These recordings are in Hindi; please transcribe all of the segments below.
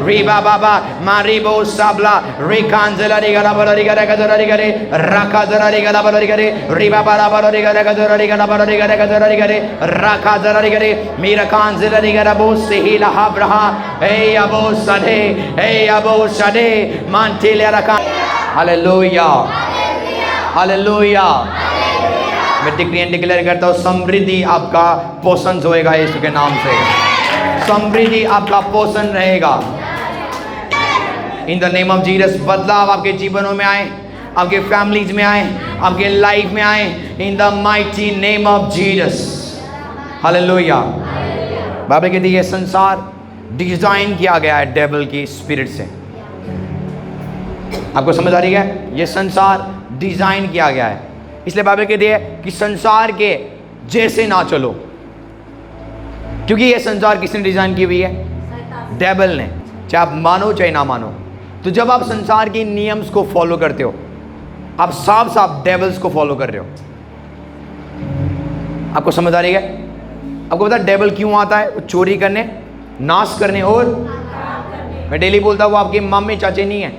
रिबा बाबा मारिबो साबला रिकांजला रिगला बलरी गरे गदरी गरे राका जरा रिगला बलरी गरे रिबा बाला बलरी गरे गदरी रिगला बलरी गरे गदरी गरे राका जरा रिगरे मेरा कांजला रिगला बो सेहिला हाब्रहा ए अबो सदे ए अबो सदे मांटेले रका हालेलुया हालेलुया। मैं डिक्री एंड डिक्लेयर करता हूँ समृद्धि आपका पोषण होएगा यीशु के नाम से। समृद्धि आपका पोषण रहेगा in the name of Jesus. बदलाव आपके जीवनों में आए, आपके फैमिलीज में आए, आपके लाइफ में आए in the mighty name of Jesus. Hallelujah. Bible कहती है ये संसार डिजाइन किया गया है डेविल की स्पिरिट से। आपको समझ आ रही है? ये संसार डिजाइन किया गया है, इसलिए बाइबल कहती है कि संसार के जैसे ना चलो, क्योंकि ये संसार किसने डिजाइन की हुई है? डेविल ने। चाहे आप मानो चाहे ना मानो, तो जब आप संसार के नियम्स को फॉलो करते हो, आप साफ साफ डेविल्स को फॉलो कर रहे हो। आपको समझ आ रही है? आपको पता डेविल क्यों आता है? वो चोरी करने, नाश करने और मैं डेली बोलता हूँ वो आपके मम्मी चाचे नहीं है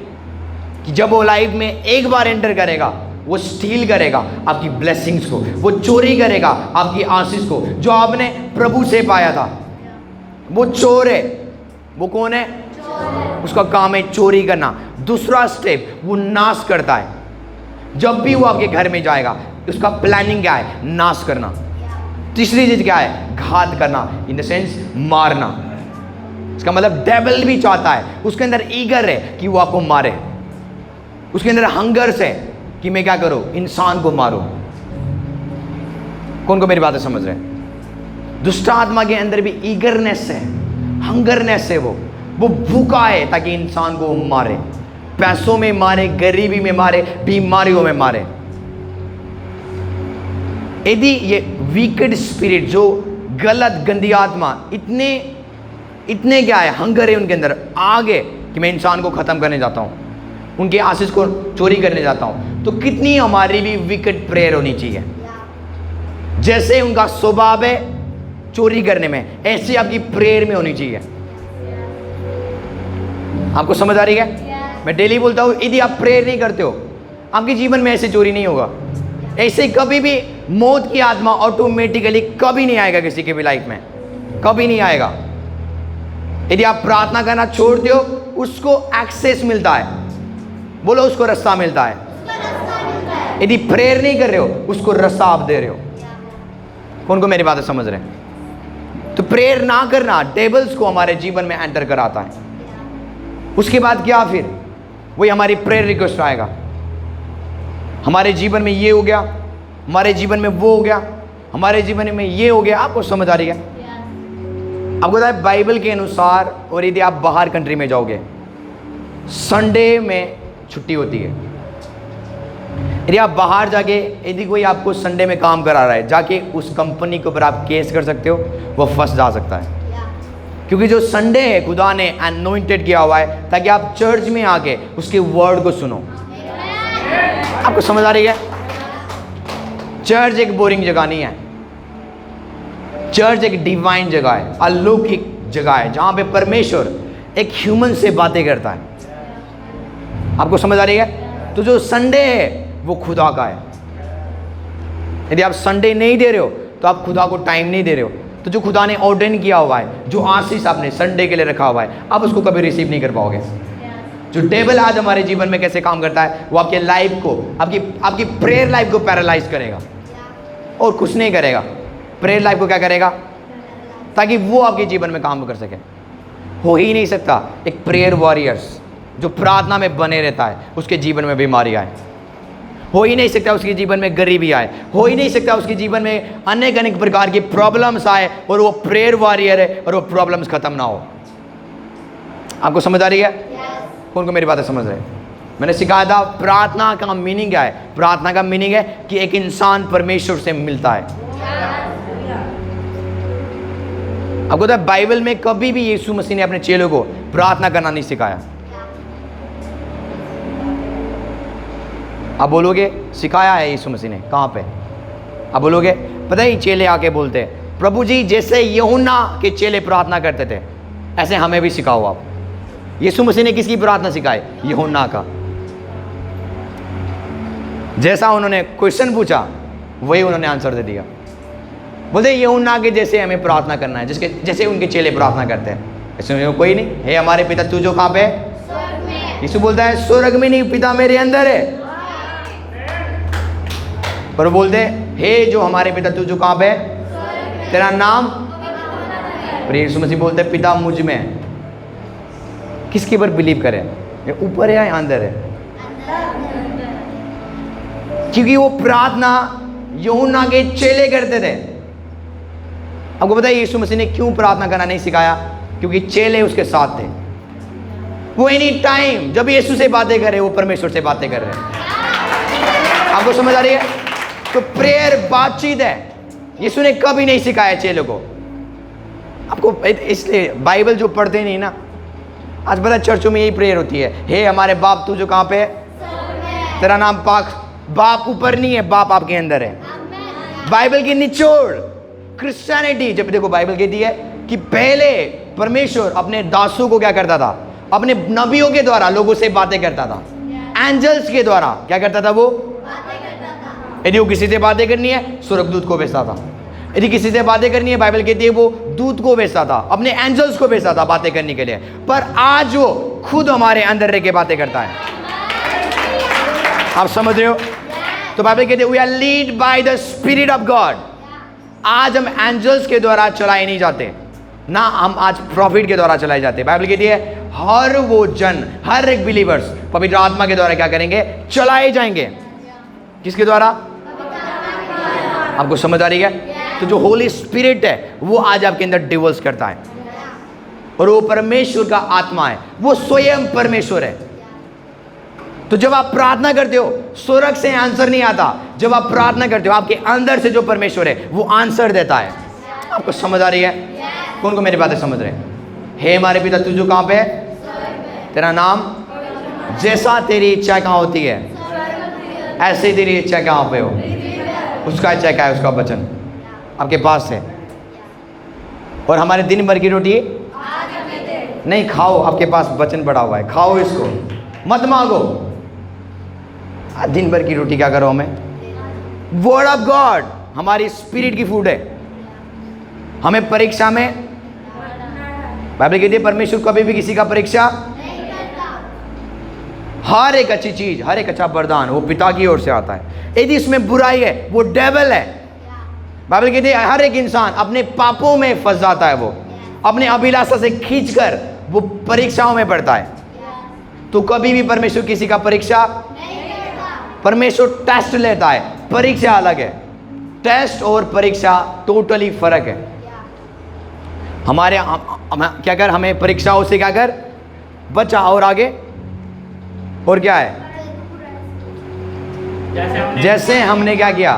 कि जब वो लाइफ में एक बार एंटर करेगा वो स्टील करेगा आपकी ब्लेसिंग्स को, वो चोरी करेगा आपकी आशीष को जो आपने प्रभु से पाया था। वो चोर है। वो कौन है? उसका काम है चोरी करना। दूसरा स्टेप वो नाश करता है। जब भी वो आपके घर में जाएगा उसका प्लानिंग क्या है? नाश करना। तीसरी चीज क्या है? घात करना, इन द सेंस मारना। इसका मतलब डेविल भी चाहता है, उसके अंदर ईगर है कि वो आपको मारे, उसके अंदर हंगर्स है कि मैं क्या करूं? इंसान को मारूं। कौन को मेरी बातें समझ रहे हैं? दुष्ट आत्मा के अंदर भी ईगरनेस है, हंगरनेस है। वो भूखा है ताकि इंसान को मारे, पैसों में मारे, गरीबी में मारे, बीमारियों में मारे। यदि ये वीकेड स्पिरिट, जो गलत गंदी आत्मा, इतने क्या है? हंगर है उनके अंदर आगे कि मैं इंसान को खत्म करने जाता हूं, उनके आशीष को चोरी करने जाता हूं, तो कितनी हमारी भी विकेट प्रेयर होनी चाहिए। जैसे उनका स्वभाव है चोरी करने में, ऐसे आपकी प्रेयर में होनी चाहिए। आपको समझ आ रही है? मैं डेली बोलता हूं यदि आप प्रेयर नहीं करते हो आपके जीवन में ऐसे चोरी नहीं होगा। ऐसे कभी भी मौत की आत्मा ऑटोमेटिकली कभी नहीं आएगा किसी के भी लाइफ में, कभी नहीं आएगा। यदि आप प्रार्थना करना छोड़ते हो उसको एक्सेस मिलता है, बोलो उसको रास्ता मिलता है। यदि प्रेयर नहीं कर रहे हो उसको रास्ता आप दे रहे हो। कौन को मेरी बातें समझ रहे हैं? तो प्रेयर ना करना डेविल्स को हमारे जीवन में एंटर कराता है। उसके बाद क्या? फिर वही हमारी प्रेयर रिक्वेस्ट आएगा, हमारे जीवन में ये हो गया, हमारे जीवन में वो हो गया, हमारे जीवन में ये हो गया। आपको समझ आ रही है? आपको पता है बाइबल के अनुसार, और यदि आप बाहर कंट्री में जाओगे संडे में छुट्टी होती है। यदि आप बाहर जाके यदि कोई आपको संडे में काम करा रहा है, जाके उस कंपनी के ऊपर आप केस कर सकते हो, वो फंस जा सकता है। क्योंकि जो संडे है खुदा ने अनॉइंटेड किया हुआ है ताकि आप चर्च में आके उसके वर्ड को सुनो। आपको समझ आ रही है? चर्च एक बोरिंग जगह नहीं है। चर्च एक डिवाइन जगह है, अलौकिक जगह है, जहां पे परमेश्वर एक ह्यूमन से बातें करता है। आपको समझ आ रही है? तो जो संडे है वो खुदा का है। यदि आप संडे नहीं दे रहे हो तो आप खुदा को टाइम नहीं दे रहे हो। तो जो खुदा ने ऑर्डेन किया हुआ है, जो आशीष आपने संडे के लिए रखा हुआ है, आप उसको कभी रिसीव नहीं कर पाओगे। जो डेविल आज हमारे जीवन में कैसे काम करता है, वो आपके लाइफ को, आपकी प्रेयर लाइफ को पैरालाइज करेगा और कुछ नहीं करेगा। प्रेयर लाइफ को क्या करेगा? ताकि वो आपके जीवन में काम कर सके। हो ही नहीं सकता एक प्रेयर वॉरियर्स जो प्रार्थना में बने रहता है उसके जीवन में बीमारी आए। हो ही नहीं सकता उसके जीवन में गरीबी आए। हो ही नहीं सकता उसके जीवन में अनेक अनेक प्रकार की प्रॉब्लम्स आए और वो प्रेयर वॉरियर है और वो प्रॉब्लम्स खत्म ना हो। आपको समझ आ रही है? कौन को मेरी बातें समझ रहे हैं? मैंने सिखाया था प्रार्थना का मीनिंग क्या है। प्रार्थना का मीनिंग है कि एक इंसान परमेश्वर से मिलता है। आपको पता है बाइबल में कभी भी यीशु मसीह ने अपने चेलों को प्रार्थना करना नहीं सिखाया। आप बोलोगे सिखाया है यीशु मसीह ने, कहाँ पे? आप बोलोगे पता है चेले आके बोलते प्रभु जी जैसे यूहन्ना के चेले प्रार्थना करते थे ऐसे हमें भी सिखाओ आप। यीशु मसीह ने किसकी प्रार्थना सिखाई? यूहन्ना का। जैसा उन्होंने क्वेश्चन पूछा वही उन्होंने आंसर दे दिया। बोलते यूहन्ना के जैसे हमें प्रार्थना करना है, जिसके जैसे उनके चेले प्रार्थना करते हैं। इसमें कोई नहीं, हे हमारे पिता तू जो कहाँ पे है? यीशु बोलता है स्वर्ग में नहीं, पिता मेरे अंदर है। पर बोलते हे जो हमारे पिता तू जो कहाँ पे है? तेरा नाम। पर यीशु मसीह बोलते हैं पिता मुझ में है। किसके पर बिलीव करें? ये ऊपर है या अंदर है? क्योंकि वो प्रार्थना यूहन्ना के चेले करते थे। आपको पता है यीशु मसीह ने क्यों प्रार्थना करना नहीं सिखाया? क्योंकि चेले उसके साथ थे। वो एनी टाइम जब यीशु से बातें कर रहे, वो परमेश्वर से बातें कर रहे हैं। आपको समझ आ रही है? तो प्रेयर बातचीत है। यीशु ने कभी नहीं सिखाया चेलों को। आपको इसलिए बाइबल जो पढ़ते नहीं ना, आज पता चर्चों में यही प्रेयर होती है, हे हमारे बाप तू जो कहाँ पे है? तेरा नाम पाक। बाप ऊपर नहीं है, बाप आपके अंदर है। बाइबल की निचोड़ क्रिश्चियनिटी, जब देखो बाइबल कहती है कि पहले परमेश्वर अपने दासों को क्या करता था? अपने नबियों के द्वारा लोगों से बातें करता था। एंजल्स के द्वारा क्या करता था? वो यदि वो किसी से बातें करनी है स्वर्गदूत को भेजता था। यदि किसी से बातें करनी है, बाइबल कहती है वो दूत को भेजता था, अपने एंजल्स को भेजता था बातें करने के लिए। पर आज वो खुद हमारे अंदर रह के बातें करता है। आप समझ रहे हो? तो बाइबल कहती है we are lead by the spirit of God. आज हम एंजल्स के द्वारा चलाए नहीं जाते ना, हम आज प्रॉफिट के द्वारा चलाए जाते हैं। बाइबल कहती है हर वो जन, हर एक बिलीवर्स पवित्र आत्मा के द्वारा क्या करेंगे? चलाए जाएंगे। किसके द्वारा? आपको समझ आ रही है? तो जो होली स्पिरिट है वो आज आपके अंदर डिवोल्स करता है, और वो परमेश्वर का आत्मा है, वो स्वयं परमेश्वर है। तो जब आप प्रार्थना करते हो, स्वर्ग से आंसर नहीं आता। जब आप प्रार्थना करते हो, आपके अंदर से जो परमेश्वर है वो आंसर देता है। आपको समझ आ रही है? कौन को मेरी बातें समझ रहे हैं? हे हमारे पिता तू जो कहाँ पे है? तेरा नाम। जैसा तेरी इच्छा कहाँ होती है, ऐसे ही तेरी इच्छा कहाँ पे हो। उसका इच्छा क्या है? उसका वचन आपके पास है। और हमारे दिन भर की रोटी नहीं खाओ, आपके पास वचन पड़ा हुआ है, खाओ इसको, मत मांगो। दिन भर की रोटी क्या करो हमें? वर्ड ऑफ गॉड हमारी स्पिरिट की फूड है। हमें परीक्षा में, बाइबल कहती है परमेश्वर कभी भी किसी का परीक्षा नहीं करता। हर एक अच्छी चीज, हर एक अच्छा वरदान वो पिता की ओर से आता है। यदि इसमें बुराई है वो डेविल है। बाइबल कहती है हर एक इंसान अपने पापों में फंस जाता है, वो अपने अभिलाषा से खींचकर वो परीक्षाओं में पड़ता है। तो कभी भी परमेश्वर किसी का परीक्षा नहीं करता। परमेश्वर टेस्ट लेता है, परीक्षा अलग है। टेस्ट और परीक्षा टोटली फर्क है। हमारे क्या कर, हमें परीक्षाओं से क्या कर बचा, और आगे और क्या है? जैसे हमने क्या किया?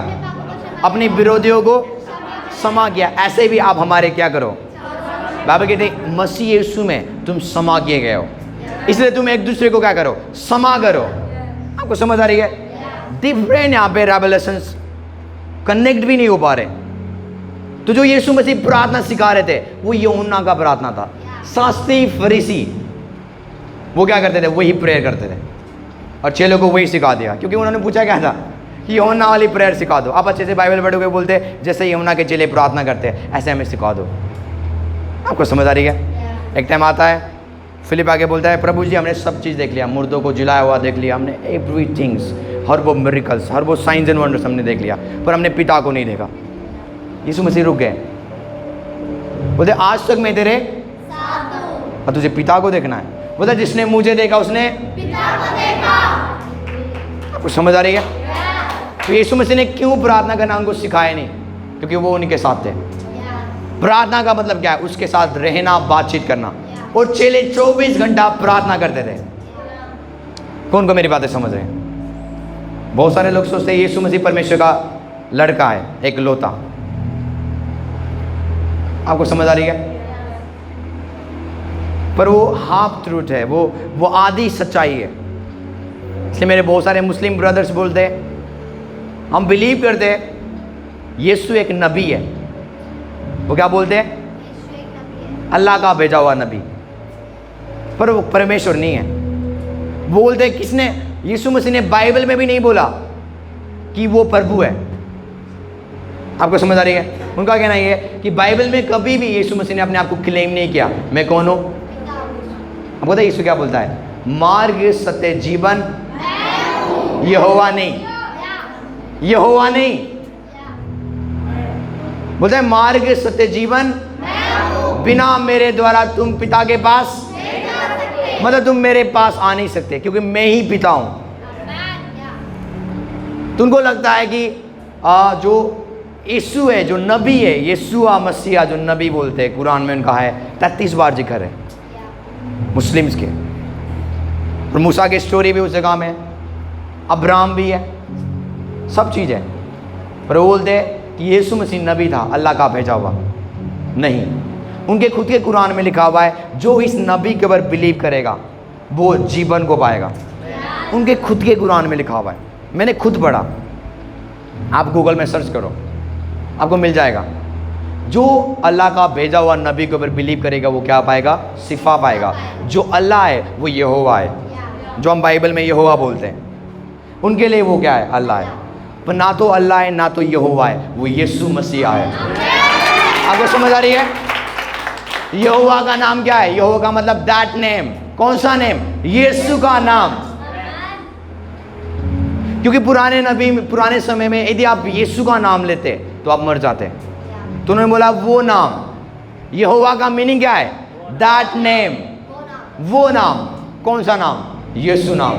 अपने विरोधियों को क्षमा किया, ऐसे भी आप हमारे क्या करो। बाइबल कहते हैं मसीह यीशु में तुम क्षमा किए गए हो, इसलिए तुम एक दूसरे को क्या करो? क्षमा करो। आपको समझ आ रही है? डिफरेंट यहाँ पे रेवलेशंस कनेक्ट भी नहीं हो पा रहे। तो जो यीशु मसीह प्रार्थना सिखा रहे थे वो यूहन्ना का प्रार्थना था। शास्त्री फरीसी वो क्या करते थे? वही प्रेयर करते थे, और चेलों को वही सिखा दिया। क्योंकि उन्होंने पूछा क्या था कि यूहन्ना वाली प्रेयर सिखा दो। आप अच्छे से बाइबल पढ़ोगे, बोलते जैसे यूहन्ना के चेले प्रार्थना करते हैं ऐसे हमें सिखा दो। आपको समझ आ रही है? एक टाइम आता है, फिलिप आके बोलता है प्रभु जी हमने सब चीज़ देख लिया, मुर्दों को जिलाया हुआ देख लिया हमने, एवरीथिंग्स, हर वो मिरेकल्स, हर वो साइंस एंड वंडर्स हमने देख लिया, पर हमने पिता को नहीं देखा। यीशु मसीह रुक गए, बोलते आज तक मैं तेरे साथ हूं और तुझे पिता को देखना है। बोलते जिसने मुझे देखा उसने पिता को देखा। आपको समझ आ रही है? तो यीशु मसीह ने क्यों प्रार्थना करना उनको सिखाया नहीं? क्योंकि वो उनके साथ थे। प्रार्थना का मतलब क्या है? उसके साथ रहना, बातचीत करना। और चेले 24 घंटा प्रार्थना करते थे। कौन को मेरी बातें समझ रहे हैं? बहुत सारे लोग सोचते हैं यीशु मसीह परमेश्वर का लड़का है, एक लौता। आपको समझ आ रही है? पर वो हाफ ट्रूथ है, वो आधी सच्चाई है। इसलिए मेरे बहुत सारे मुस्लिम ब्रदर्स बोलते हैं हम बिलीव करते हैं यीशु एक नबी है। वो क्या बोलते हैं? अल्लाह का भेजा हुआ नबी। पर वो परमेश्वर नहीं है। बोलते किसने? यीशु मसीह ने बाइबल में भी नहीं बोला कि वो प्रभु है। आपको समझ आ रही है? उनका कहना ये है कि बाइबल में कभी भी यीशु मसीह ने अपने आप को क्लेम नहीं किया, मैं कौन हूँ। आपको पता है यीशु क्या बोलता है? मार्ग सत्य जीवन यहोवा नहीं, यहोवा नहीं। बोलता है मार्ग सत्य जीवन, बिना मेरे द्वारा तुम पिता के पास, मतलब तुम मेरे पास आ नहीं सकते, क्योंकि मैं ही पिता हूं। तुमको लगता है कि जो यीशु है, जो नबी है, यीशुआ मसीहा जो नबी बोलते हैं, कुरान में उनका है 33 बार जिक्र है मुस्लिम्स के, और मूसा की स्टोरी भी उस जगह में है, अब्राहम भी है, सब चीज़ है। पर वो बोलते हैं कि यीशु मसीह नबी था, अल्लाह का भेजा हुआ नहीं। उनके खुद के कुरान में लिखा हुआ है जो इस नबी के ऊपर बिलीव करेगा वो जीवन को पाएगा। उनके खुद के कुरान में लिखा हुआ है, मैंने खुद पढ़ा, आप गूगल में सर्च करो आपको मिल जाएगा। जो अल्लाह का भेजा हुआ नबी के ऊपर बिलीव करेगा वो क्या पाएगा? शिफा पाएगा। जो अल्लाह है वो यहोवा है, जो हम बाइबल में यहोवा बोलते हैं, उनके लिए वो क्या है? अल्लाह है। पर ना तो अल्लाह है ना तो यहोवा है, वो यीशु मसीहा है। आपको समझ आ रही है? यहोवा का नाम क्या है? यहोवा का मतलब दैट नेम। कौन सा नेम? यीशु का नाम। क्योंकि पुराने समय में यदि आप यीशु का नाम लेते तो आप मर जाते। तो उन्होंने बोला वो नाम। यहोवा का मीनिंग क्या है? दैट नेम, वो नाम। कौन सा नाम? यीशु नाम,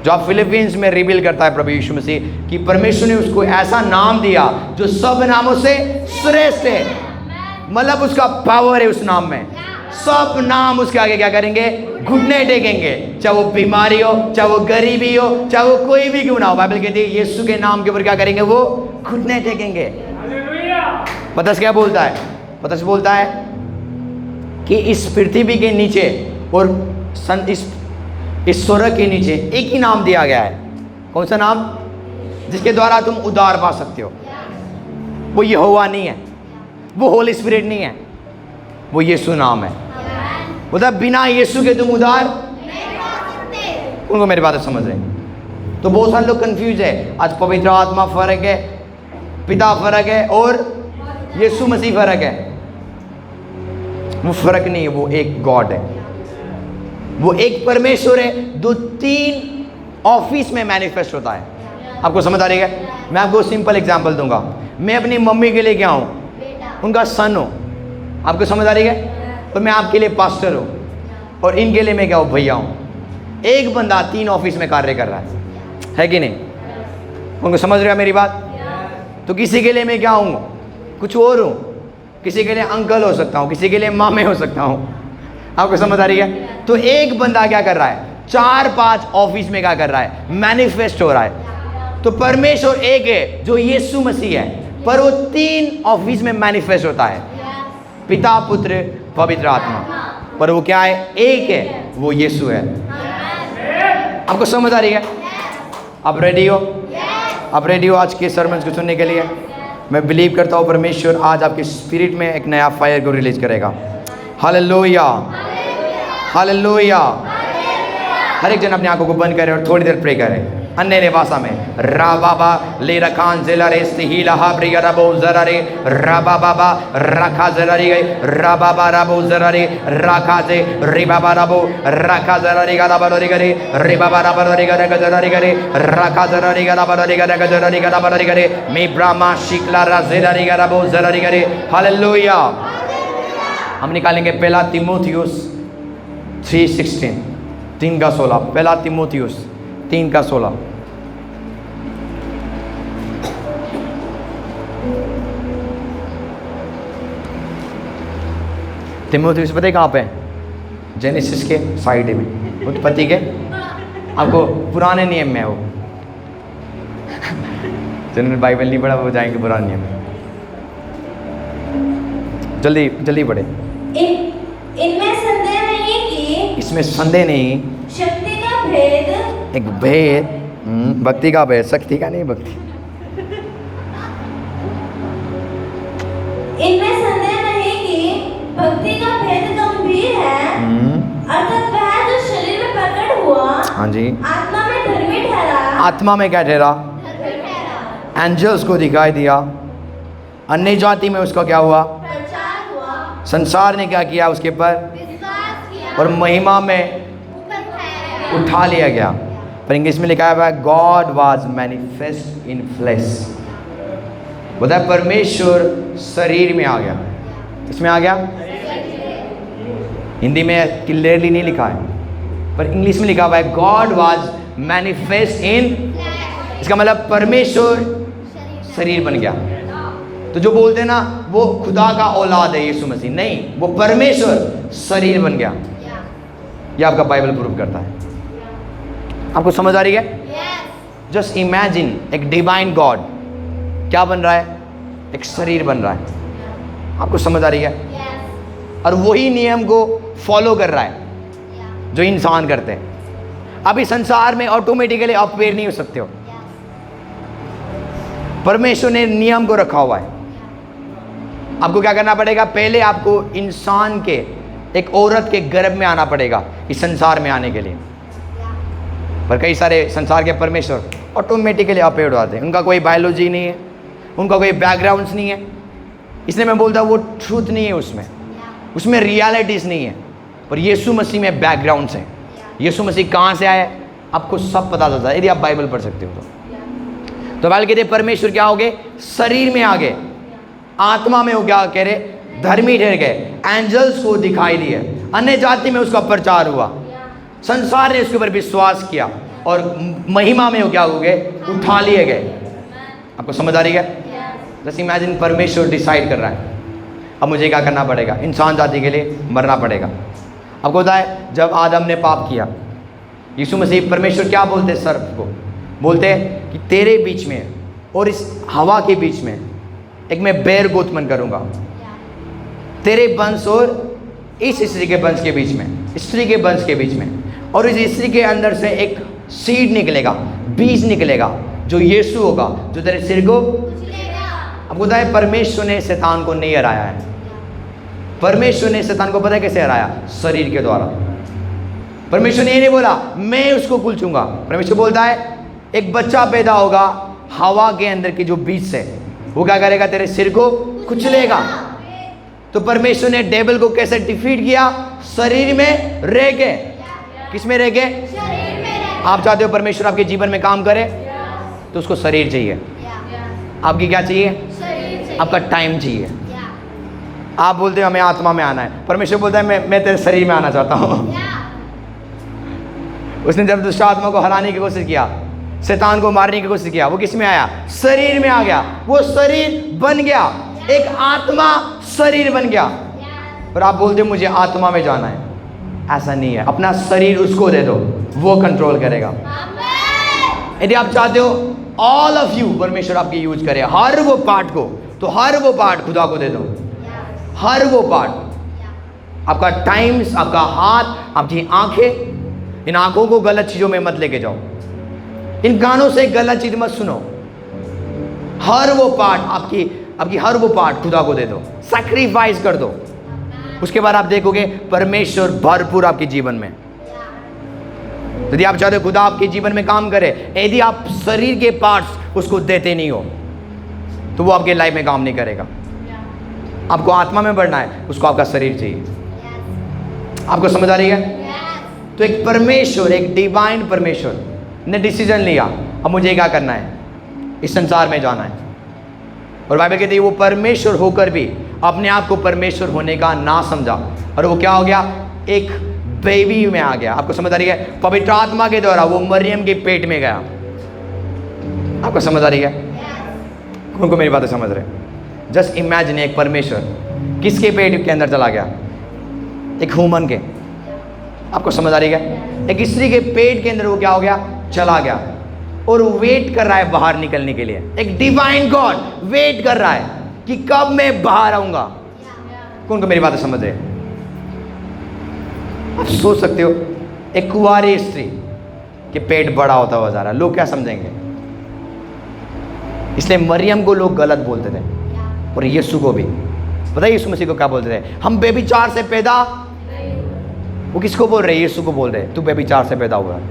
जो आप फिलीपींस में रिवील करता है प्रभु यीशु मसीह कि परमेश्वर ने उसको ऐसा नाम दिया जो सब नामों से श्रेष्ठ है। मतलब उसका पावर है उस नाम में। सब नाम उसके आगे क्या करेंगे? घुटने टेकेंगे। चाहे वो बीमारी हो, चाहे वो गरीबी हो, चाहे वो कोई भी क्यों ना हो, बाइबल कहती है यीशु के नाम के ऊपर क्या करेंगे? वो घुटने टेकेंगे। पतरस क्या बोलता है? पतरस बोलता है कि इस पृथ्वी के नीचे और इस स्वर्ग के नीचे एक ही नाम दिया गया है। कौन सा नाम? जिसके द्वारा तुम उद्धार पा सकते हो। वो यहोवा नहीं है, वो होली स्पिरिट नहीं है, वो यीशु नाम है। मतलब बिना यीशु के तुम उद्धार नहीं पा सकते। उनको मेरी बात समझ रहे हैं? तो बहुत सारे लोग कंफ्यूज है। आज पवित्र आत्मा फर्क है, पिता फर्क है और यीशु मसीह फर्क है। वो फर्क नहीं है, वो एक गॉड है, वो एक परमेश्वर है, दो तीन ऑफिस में मैनिफेस्ट होता है। आपको समझ आ रही है? मैं आपको सिंपल एग्जांपल दूंगा। मैं अपनी मम्मी के लिए क्या हूँ? उनका सन हूँ। आपको समझ आ रही है? और मैं आपके लिए पास्टर हूँ, और इनके लिए मैं क्या हूँ? भैया हूँ। एक बंदा 3 ऑफिस में कार्य कर रहा है कि नहीं? उनको समझ रहे हो मेरी बात? तो किसी के लिए मैं क्या हूँ? कुछ और हूँ। किसी के लिए अंकल हो सकता हूँ, किसी के लिए मामे हो सकता हूँ। आपको समझ आ रही है? तो एक बंदा क्या कर रहा है? 4-5 ऑफिस में क्या कर रहा है? मैनिफेस्ट हो रहा है। तो परमेश्वर एक है जो यीशु मसीह है, पर वो 3 ऑफिस में मैनिफेस्ट होता है, पिता, पुत्र, पवित्र आत्मा। पर वो क्या है? एक है, वो यीशु है। आपको समझ आ रही है? आप रेडी हो? आप रेडी हो आज के सर्मन्स को सुनने के लिए? मैं बिलीव करता हूँ परमेश्वर आज आपके स्पिरिट में एक नया फायर को रिलीज करेगा। Hallelujah, hallelujah. हर एक जन अपनी आंखों को बंद करे और थोड़ी देर प्रे करे अन्य भाषा में। रा बाबा ले रखान जिला रे स्थिला हाब्रिया रबो जरा रे रा बाबा रखा जरा रे रा बाबा रबो जरा रे रखा जे रे बाबा रबो रखा जरा रे गाला बरो रे करे रे बाबा रबो रे करे जरा रे करे रखा जरा रे गाला बरो रे करे जरा रे गाला बरो रे करे मे ब्रह्मा शिकला रा जरा रे रबो जरा रे करे। हालेलुया। हम निकालेंगे पहला तीमुथियुस 3:16, 3:16। पहला तीमुथियुस 3:16। तीमुथियुस पता है कहाँ पे? जेनेसिस के साइड में, उत्पत्ति के। आपको पुराने नियम में है वो। जिन्होंने बाइबल नहीं पढ़ा वो जाएंगे पुराने नियम में। जल्दी जल्दी पढ़े। इनमें संदेह नहीं कि इसमें संदेह नहीं, शक्ति का भेद, एक भेद, भक्ति का भेद, शक्ति का नहीं, भक्ति। इनमें संदेह नहीं कि भक्ति का भेद गंभीर है हाँ जी, आत्मा में धर्मी ठहरा, आत्मा में क्या ठहरा? धर्मी ठहरा, एंजल्स को दिखाई दिया, अन्य जाति में उसका क्या हुआ? प्रचार हुआ, संसार ने क्या किया उसके पर? विश्वास किया, और महिमा में ऊपर ठहरा, उठा लिया गया। पर इंग्लिश में लिखा हुआ है God was manifest in flesh. बोलता है परमेश्वर शरीर में आ गया। इसमें आ गया, हिंदी में क्लियरली नहीं लिखा है, पर इंग्लिश में लिखा हुआ है गॉड वाज मैनिफेस्ट इन। इसका मतलब परमेश्वर शरीर बन गया। तो जो बोलते हैं ना वो खुदा का औलाद है यीशु मसीह, नहीं, वो परमेश्वर शरीर बन गया। ये आपका बाइबल प्रूव करता है। आपको समझ आ रही है? जस्ट इमेजिन एक डिवाइन गॉड क्या बन रहा है? एक शरीर बन रहा है। आपको समझ आ रही है? और वही नियम को फॉलो कर रहा है जो इंसान करते हैं। अभी संसार में ऑटोमेटिकली आप अवेयर नहीं हो सकते हो। परमेश्वर ने नियम को रखा हुआ है। आपको क्या करना पड़ेगा? पहले आपको इंसान के, एक औरत के गर्भ में आना पड़ेगा इस संसार में आने के लिए। पर कई सारे संसार के परमेश्वर ऑटोमेटिकली अपेयर आते हैं। उनका कोई बायोलॉजी नहीं है, उनका कोई बैकग्राउंड्स नहीं है। इसलिए मैं बोलता हूँ वो ट्रूथ नहीं है, उसमें रियलिटीज़ नहीं है। पर यीशु मसीह में बैकग्राउंड्स हैं। यीशु मसीह कहाँ से आया आपको सब पता चलता है यदि आप बाइबल पढ़ सकते हो तो बाइबल कहते परमेश्वर क्या हो गए? शरीर में आ गए, आत्मा में हो क्या कह रहे? धर्मी ठहर गए, एंजल्स को दिखाई दिए, अन्य जाति में उसका प्रचार हुआ, संसार ने उसके ऊपर विश्वास किया और महिमा में हो क्या हो गए? उठा लिए गए। आपको समझ आ रही है? जस्ट इमेजिन परमेश्वर डिसाइड कर रहा है अब मुझे क्या करना पड़ेगा? इंसान जाति के लिए मरना पड़ेगा। आपको पता है जब आदम ने पाप किया, यीशु मसीह परमेश्वर क्या बोलते हैं सर्प को? बोलते हैं कि तेरे बीच में और इस हवा के बीच में एक मैं बैर को उत्पन्न करूंगा, तेरे वंश और इस स्त्री के वंश के बीच में, स्त्री के वंश के बीच में, और इस स्त्री के अंदर से एक सीड निकलेगा, बीज निकलेगा जो यीशु होगा, जो तेरे सिर को। आपको पता है परमेश्वर ने शैतान को नहीं हराया है। परमेश्वर ने शैतान को पता है कैसे हराया? शरीर के द्वारा। परमेश्वर ने ये नहीं बोला मैं उसको कुचलूंगा। परमेश्वर बोलता है एक बच्चा पैदा होगा, हवा के अंदर की जो बीज से वो क्या करेगा? तेरे सिर को कुचलेगा। तो परमेश्वर ने डेविल को कैसे डिफीट किया? शरीर में रह के। किस में रह के? आप चाहते हो परमेश्वर आपके जीवन में काम करे तो उसको शरीर चाहिए। आपकी क्या चाहिए? आपका टाइम चाहिए। आप बोलते हो हमें आत्मा में आना है, परमेश्वर बोलता है मैं तेरे शरीर में आना चाहता हूँ। उसने जब दुष्ट आत्मा को हराने की कोशिश किया, शैतान को मारने की कोशिश किया, वो किस में आया? शरीर में आ गया। वो शरीर बन गया, एक आत्मा शरीर बन गया। पर आप बोलते हो मुझे आत्मा में जाना है। ऐसा नहीं है, अपना शरीर उसको दे दो, वो कंट्रोल करेगा। यदि आप चाहते हो ऑल ऑफ यू परमेश्वर आपकी यूज करे, हर वो पार्ट को, तो हर वो पार्ट खुदा को दे दो। हर वो पार्ट, आपका टाइम्स, आपका हाथ, आपकी आंखें, इन आंखों को गलत चीजों में मत लेके जाओ, इन कानों से गलत चीज मत सुनो। हर वो पार्ट आपकी हर वो पार्ट खुदा को दे दो, सैक्रिफाइस कर दो। उसके बाद आप देखोगे परमेश्वर भरपूर आपके जीवन में। यदि आप चाहते हो खुदा आपके जीवन में काम करे, यदि आप शरीर के पार्ट्स उसको देते नहीं हो तो वो आपके लाइफ में काम नहीं करेगा। आपको आत्मा में बढ़ना है, उसको आपका शरीर चाहिए। आपको समझ आ रही है? तो एक परमेश्वर, एक डिवाइन परमेश्वर ने डिसीजन लिया अब मुझे क्या करना है? इस संसार में जाना है। और बाइबल कहती है वो परमेश्वर होकर भी अपने आप को परमेश्वर होने का ना समझा, और वो क्या हो गया? एक बेबी में आ गया। आपको समझ आ रही है? पवित्र आत्मा के द्वारा वो मरियम के पेट में गया। आपको समझ आ रही है? उनको मेरी बातें समझ रहे? जस्ट इमेजिन एक परमेश्वर किसके पेट के अंदर चला गया? एक ह्यूमन के। आपको समझ आ रही है? एक स्त्री के पेट के अंदर वो क्या हो गया? चला गया, और वेट कर रहा है बाहर निकलने के लिए। एक डिवाइन गॉड वेट कर रहा है कि कब मैं बाहर आऊंगा। कौन को मेरी बातें समझ रहे? आप सोच सकते हो एक कुंवारी स्त्री के पेट बड़ा होता हुआ जा रहा है, लोग क्या समझेंगे? इसलिए मरियम को लोग गलत बोलते थे, और यीशु को भी। पता है यीशु मसीह को क्या बोलते थे? हम बेबीचार से पैदा। वो किसको बोल रहे? यीशु को बोल रहे तू बेबीचार से पैदा हुआ है।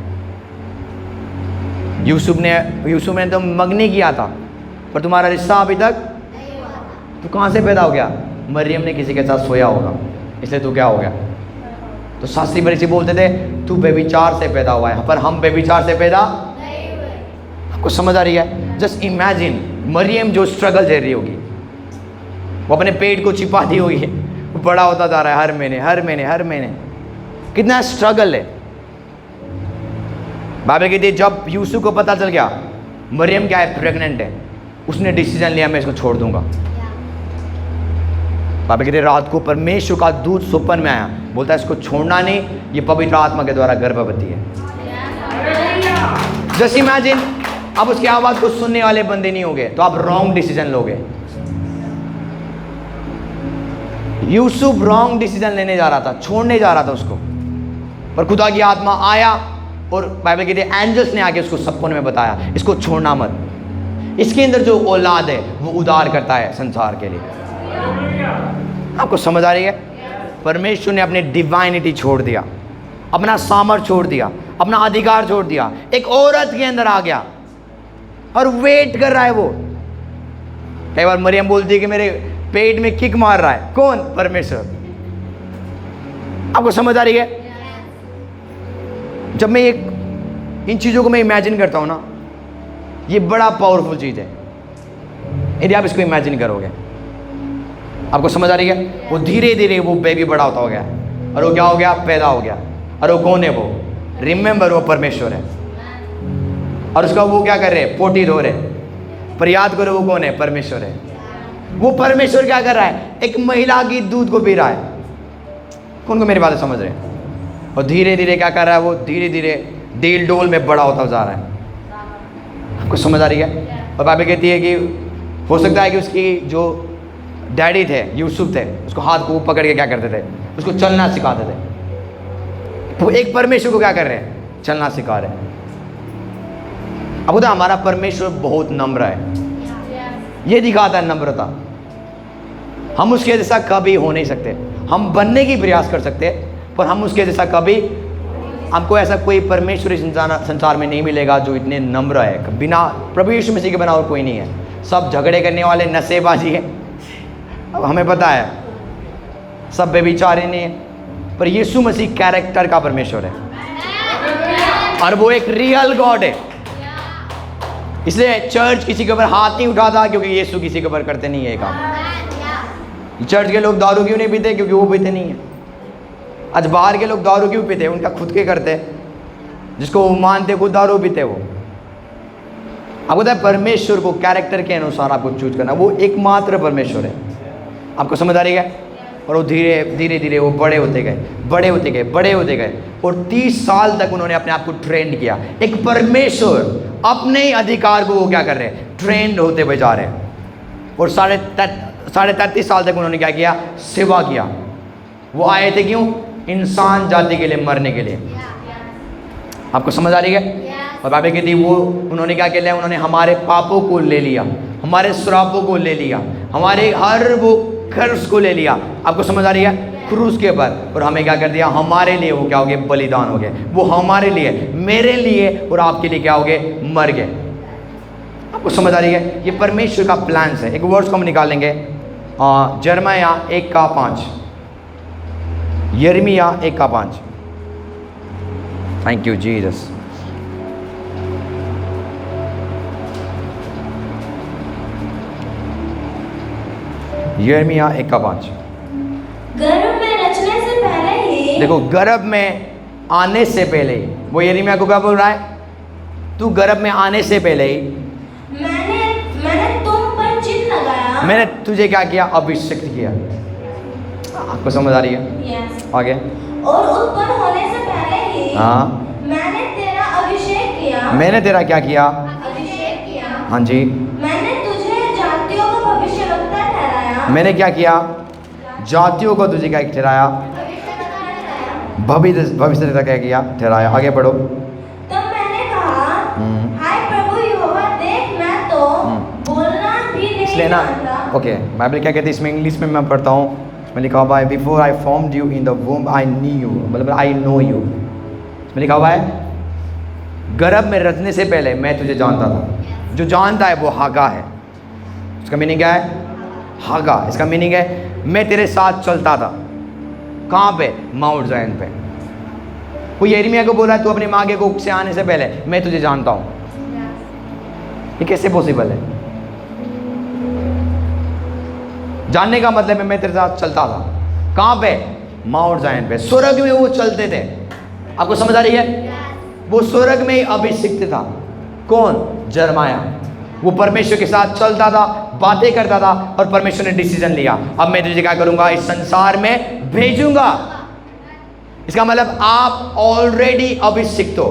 यूसुफ ने तो मगनी किया था, पर तुम्हारा रिश्ता अभी तक नहीं हुआ था। तू कहाँ से पैदा हो गया? मरियम ने किसी के साथ सोया होगा, इसलिए तू क्या हो गया? तो शास्त्री फरीसी बोलते थे तू बेविचार से पैदा हुआ है, पर हम बेविचार से पैदा। नहीं हुए। आपको समझ आ रही है? जस्ट इमेजिन मरियम जो स्ट्रगल झेल रही होगी, वो अपने पेट को छिपाती होगी, वो बड़ा होता जा रहा है हर महीने हर महीने हर महीने, कितना स्ट्रगल है। बाइबल कहती है जब यूसुफ को पता चल गया मरियम क्या है, प्रेग्नेंट है, उसने डिसीजन लिया मैं इसको छोड़ दूंगा। बाइबल कहती है रात को परमेश्वर का दूत स्वप्न में आया, बोलता है इसको छोड़ना नहीं, ये पवित्र आत्मा के द्वारा गर्भवती है। जस्ट इमेजिन, अब उसकी आवाज़ को सुनने वाले बंदे नहीं होंगे तो आप रॉन्ग डिसीजन लोगे। यूसुफ रॉन्ग डिसीजन लेने जा रहा था, छोड़ने जा रहा था उसको, पर खुदा की आत्मा आया और बाइबल कहती है एंजल्स ने आके उसको सपने में बताया इसको छोड़ना मत, इसके अंदर जो औलाद है वो उद्धार करता है संसार के लिए। आपको समझ आ रही है? परमेश्वर ने अपनी डिवाइनिटी छोड़ दिया, अपना सामर्थ छोड़ दिया, अपना अधिकार छोड़ दिया, एक औरत के अंदर आ गया और वेट कर रहा है वो। कई बार मरियम बोलती है कि मेरे पेट में किक मार रहा है, कौन? परमेश्वर। आपको समझ आ रही है? जब मैं इन चीज़ों को मैं इमेजिन करता हूँ ना, ये बड़ा पावरफुल चीज़ है यदि आप इसको इमेजिन करोगे। आपको समझ आ रही है? वो धीरे धीरे वो बेबी बड़ा होता हो गया और वो क्या हो गया? पैदा हो गया। और वो कौन है? वो रिमेंबर, वो परमेश्वर है। और उसका वो क्या कर रहे हैं? पोटी धो रहे। पर याद करो वो कौन है? परमेश्वर है। वो परमेश्वर क्या कर रहा है? एक महिला की दूध को पी रहा है। कौन को मेरी बातें समझ रहे हैं? और धीरे धीरे क्या कर रहा है? वो धीरे धीरे डील डोल में बड़ा होता जा रहा है। आपको समझ आ रही है? और बाइबल कहती है कि हो सकता है कि उसकी जो डैडी थे, यूसुफ थे, उसको हाथ को पकड़ के क्या करते थे? उसको चलना सिखाते थे। वो एक परमेश्वर को क्या कर रहे हैं? चलना सिखा रहे हैं। अब खुदा हमारा परमेश्वर बहुत नम्र है, ये दिखाता है नम्रता। हम उसके जैसा कभी हो नहीं सकते। हम बनने की प्रयास कर सकते हैं, पर हम उसके जैसा कभी, हमको ऐसा कोई परमेश्वर इस संसार में नहीं मिलेगा जो इतने नम्र है। बिना प्रभु यीशु मसीह के बना और कोई नहीं है। सब झगड़े करने वाले नशेबाजी है, अब हमें पता है, सब बेविचारी नहीं है, पर यीशु मसीह कैरेक्टर का परमेश्वर है और वो एक रियल गॉड है। इसलिए चर्च किसी के ऊपर हाथ नहीं उठाता, क्योंकि यीशु किसी के ऊपर करते नहीं है काम। चर्च के लोग दारू क्यों नहीं पीते? क्योंकि वो पीते नहीं है। आज बाहर के लोग दारू क्यों पीते? उनका खुद के करते, जिसको वो मानते खुद दारू पीते वो। आपको पता है परमेश्वर को कैरेक्टर के अनुसार आपको चूज करना, वो एकमात्र परमेश्वर है। आपको समझ आ रही है? और वो धीरे धीरे धीरे वो बड़े होते गए, बड़े होते गए, बड़े होते गए, और 30 साल तक उन्होंने अपने आप को ट्रेंड किया। एक परमेश्वर अपने अधिकार को वो क्या कर रहे हैं? ट्रेंड होते हुए जा रहे हैं। और साढ़े 33 साल तक उन्होंने क्या किया? सेवा किया। वो आए थे क्यों? इंसान जाति के लिए, मरने के लिए। आपको समझ आ रही है? और बाइबल कहती वो उन्होंने क्या किया? उन्होंने हमारे पापों को ले लिया, हमारे श्रापों को ले लिया, हमारे हर वो कर्ज को ले लिया। आपको समझ आ रही है? क्रूस के ऊपर, और हमें क्या कर दिया? हमारे लिए वो क्या हो गए? बलिदान हो गए। वो हमारे लिए, मेरे लिए और आपके लिए क्या हो गए? मर गए। आपको समझ आ रही है? ये परमेश्वर का प्लान है। एक वर्ड्स को हम निकालेंगे, यिर्मयाह 1:5। यिर्मयाह 1:5। Thank you Jesus. यिर्मयाह 1:5। गर्भ में रचने से पहले ही, देखो, गर्भ में आने से पहले ही, वो यिर्मयाह को क्या बोल रहा है? तू गर्भ में आने से पहले ही मैंने तुम पर चिन्ह लगाया। मैंने तुझे क्या किया? अभिषिक्त किया। आपको समझ आ रही है? Yes. आगे। और उत्पन्न होने से पहले ही, हाँ, मैंने तेरा अभिषेक किया। मैंने तेरा क्या किया? अभिषेक किया। हाँ जी। मैंने तुझे जातियों को भविष्यवक्ता ठहराया। मैंने क्या किया? जातियों को तुझे क्या ठहराया? भविष्य क्या किया? ठहराया। आगे पढ़ो। तब मैंने कहा, हाय प्रभु यहोवा, देख मैं तो बोलना भी नहीं इसलिए ना, जानता। ओके, बाइबल क्या कहती है इसमें? इंग्लिश में मैं पढ़ता हूँ, इसमें लिखा हुआ है before I formed you in the वूम I knew you, मतलब आई नो यू। इसमें लिखा हुआ है गर्भ में रचने से पहले मैं तुझे जानता था। जो जानता है वो हागा है। इसका मीनिंग क्या है? हागा। इसका मीनिंग है मैं तेरे साथ चलता था। कहाँ पे? माउंट ज़ायन पे। कोई यिर्मयाह को बोला तू अपनी माँ के कोख से आने से पहले मैं तुझे जानता हूँ। ये कैसे पॉसिबल है? जानने का मतलब है मैं तेरे साथ चलता था। कहाँ पे? माउंट ज़ायन पे। स्वर्ग में वो चलते थे। आपको समझ आ रही है? वो स्वर्ग में ही अभिषिक्त था। कौन? यिर्मयाह। वो परमेश्वर के साथ चलता था, बातें करता था, और परमेश्वर ने डिसीजन लिया अब मैं तुझे क्या करूंगा? इस संसार में भेजूंगा। इसका मतलब आप ऑलरेडी अभिषिक्त हो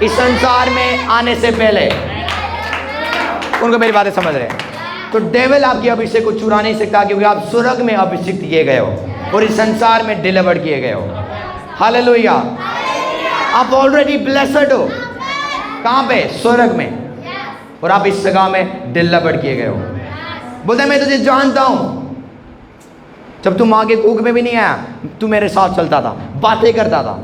इस संसार में आने से पहले। उनको मेरी बातें समझ रहे हैं? तो डेविल आपकी अभिषेक को चुरा नहीं सकता, क्योंकि आप स्वर्ग में अभिषिक्त किए गए हो और इस संसार में डिलीवर्ड किए गए हो। हालेलुया। आप ऑलरेडी ब्लेस्ड हो। कहाँ पे? स्वर्ग में। और आप इस जगह में डिलीवर्ड किए गए हो। बोलते मैं तुझे जानता हूं। जब तू माँ के कोख में भी नहीं आया, तू मेरे साथ चलता था, बातें करता था।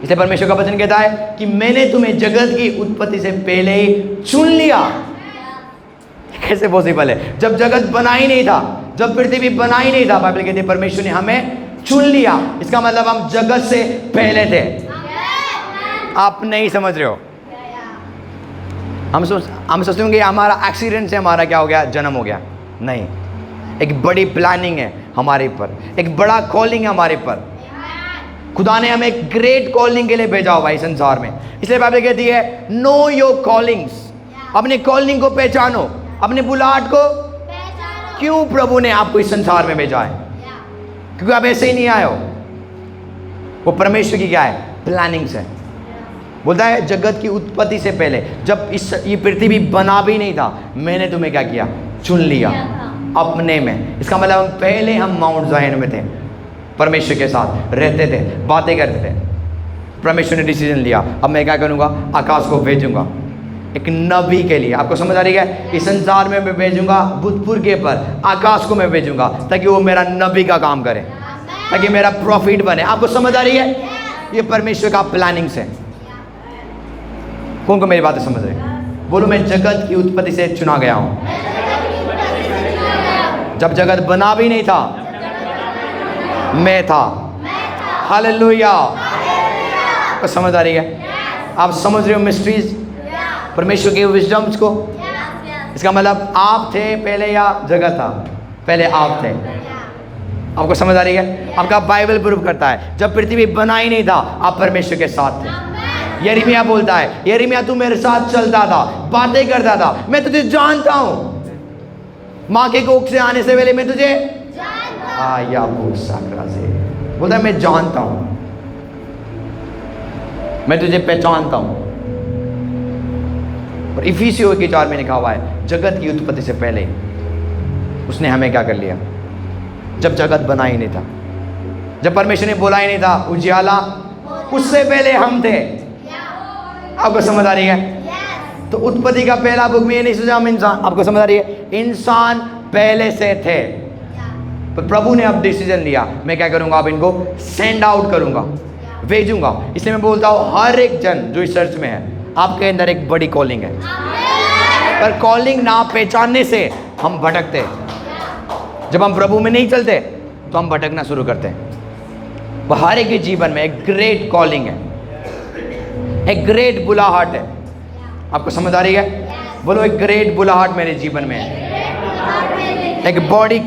इसलिए परमेश्वर का वचन कहता है कि मैंने तुम्हें जगत की उत्पत्ति से पहले ही चुन लिया। कैसे पॉसिबल है? जब जगत बना ही नहीं था, जब पृथ्वी बना ही नहीं था, बाइबल कहती है परमेश्वर ने हमें चुन लिया। इसका मतलब हम जगत से पहले थे। आप नहीं समझ रहे हो? हम सोचते होंगे हमारा एक्सीडेंट से हमारा क्या हो गया? जन्म हो गया। नहीं, एक बड़ी प्लानिंग है हमारे ऊपर, एक बड़ा कॉलिंग है हमारे ऊपर। खुदा ने हमें एक ग्रेट कॉलिंग के लिए भेजा हुआ है इस संसार में। इसलिए बाइबल कहती है नो योर कॉलिंग्स। अपने कॉलिंग को पहचानो, अपने बुलाहट को। क्यों प्रभु ने आपको इस संसार में भेजा है? क्योंकि आप ऐसे ही नहीं आए हो। वो परमेश्वर की क्या है? प्लानिंग्स है। बोलता है जगत की उत्पत्ति से पहले, जब ये पृथ्वी बना भी नहीं था, मैंने तुम्हें क्या किया? चुन लिया अपने में। इसका मतलब हम पहले हम माउंट ज़ायन में थे, परमेश्वर के साथ रहते थे, बातें करते थे। परमेश्वर ने डिसीजन लिया अब मैं क्या करूँगा? आकाश को भेजूंगा एक नबी के लिए। आपको समझ आ रही है? इस संसार में मैं भेजूंगा भूतपुर के पर, आकाश को मैं भेजूंगा ताकि वो मेरा नबी का काम करे, ताकि मेरा प्रॉफिट बने। आपको समझ आ रही है? ये परमेश्वर का प्लानिंग्स है। कौन को मेरी बातें समझ रहे? बोलो मैं जगत की उत्पत्ति से चुना गया हूं। जब जगत बना भी नहीं था, मैं था। हालेलुया। आपको समझ आ रही है? आप समझ रहे हो मिस्ट्रीज, परमेश्वर के विजडम्स को? इसका मतलब आप थे पहले या जगत था? पहले आप थे। आपको समझ आ रही है? आपका बाइबल प्रूफ करता है जब पृथ्वी बना ही नहीं था, आप परमेश्वर के साथ थे। यिर्मयाह बोलता है, यिर्मयाह तू मेरे साथ चलता था, बातें करता था, मैं तुझे जानता हूं। माँ के कोख से आने से पहले मैं तुझे आया साकरा से। बोलता है मैं जानता हूं, मैं तुझे पहचानता हूं। और इफिसियों के 4 में लिखा हुआ है जगत की उत्पत्ति से पहले उसने हमें क्या कर लिया? जब जगत बना ही नहीं था, जब परमेश्वर ने बोला ही नहीं था उजियाला, उससे पहले हम थे। आपको समझ आ रही है? तो उत्पत्ति का पहला बुक में ये नहीं सोचा हम इंसान। आपको समझ आ रही है? इंसान पहले से थे, तो प्रभु ने अब डिसीजन लिया मैं क्या करूंगा? अब इनको सेंड आउट करूंगा, भेजूंगा। इसलिए मैं बोलता हूं हर एक जन जो इस चर्च में है, आपके अंदर एक बड़ी कॉलिंग है। पर कॉलिंग ना पहचानने से हम भटकते हैं। जब हम प्रभु में नहीं चलते तो हम भटकना शुरू करते हैं। वो हर एक के जीवन में एक ग्रेट कॉलिंग है, एक ग्रेट बुलाहट है। आपको समझ आ रही है? बोलो एक ग्रेट बुलाहट मेरे जीवन में है, एक बॉडी